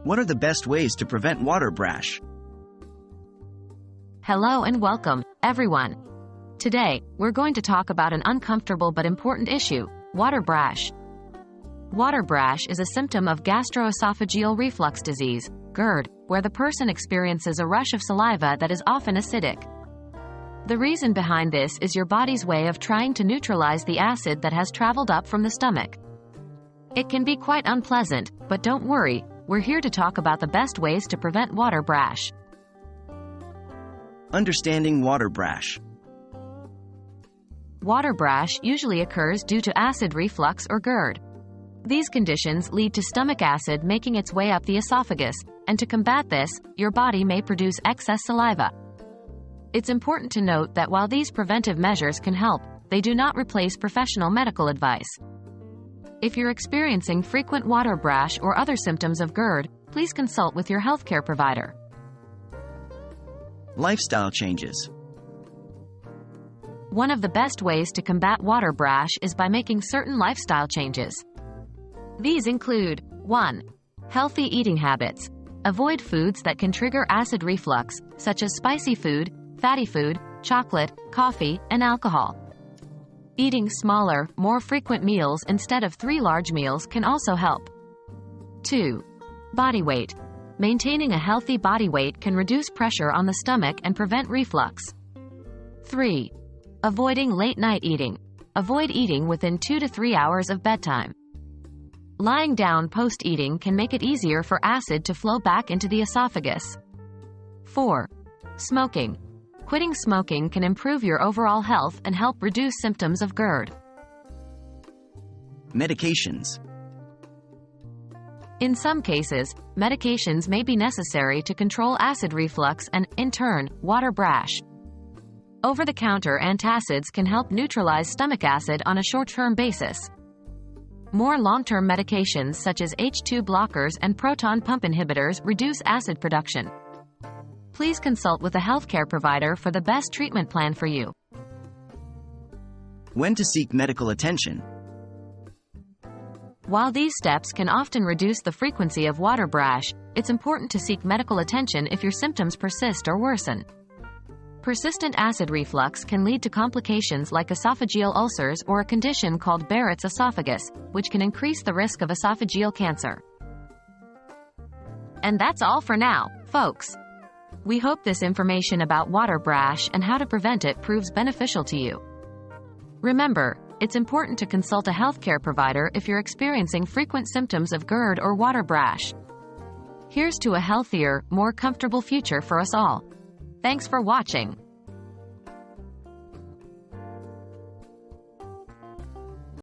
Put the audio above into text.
What are the best ways to prevent water brash? Hello and welcome, everyone. Today, we're going to talk about an uncomfortable but important issue, water brash. Water brash is a symptom of gastroesophageal reflux disease, GERD, where the person experiences a rush of saliva that is often acidic. The reason behind this is your body's way of trying to neutralize the acid that has traveled up from the stomach. It can be quite unpleasant, but don't worry, we're here to talk about the best ways to prevent water brash. Understanding water brash. Water brash usually occurs due to acid reflux or GERD. These conditions lead to stomach acid making its way up the esophagus, and to combat this, your body may produce excess saliva. It's important to note that while these preventive measures can help, they do not replace professional medical advice. If you're experiencing frequent water brash or other symptoms of GERD, please consult with your healthcare provider. Lifestyle changes. One of the best ways to combat water brash is by making certain lifestyle changes. These include 1. Healthy eating habits. Avoid foods that can trigger acid reflux, such as spicy food, fatty food, chocolate, coffee, and alcohol. Eating smaller, more frequent meals instead of 3 large meals can also help. 2. Body weight. Maintaining a healthy body weight can reduce pressure on the stomach and prevent reflux. 3. Avoiding late-night eating. Avoid eating within 2 to 3 hours of bedtime. Lying down post-eating can make it easier for acid to flow back into the esophagus. 4. Smoking. Quitting smoking can improve your overall health and help reduce symptoms of GERD. Medications. In some cases, medications may be necessary to control acid reflux and, in turn, water brash. Over-the-counter antacids can help neutralize stomach acid on a short-term basis. More long-term medications such as H2 blockers and proton pump inhibitors reduce acid production. Please consult with a healthcare provider for the best treatment plan for you. When to seek medical attention. While these steps can often reduce the frequency of water brash, it's important to seek medical attention if your symptoms persist or worsen. Persistent acid reflux can lead to complications like esophageal ulcers or a condition called Barrett's esophagus, which can increase the risk of esophageal cancer. And that's all for now, folks. We hope this information about water brash and how to prevent it proves beneficial to you. Remember, it's important to consult a healthcare provider if you're experiencing frequent symptoms of GERD or water brash. Here's to a healthier, more comfortable future for us all. Thanks for watching.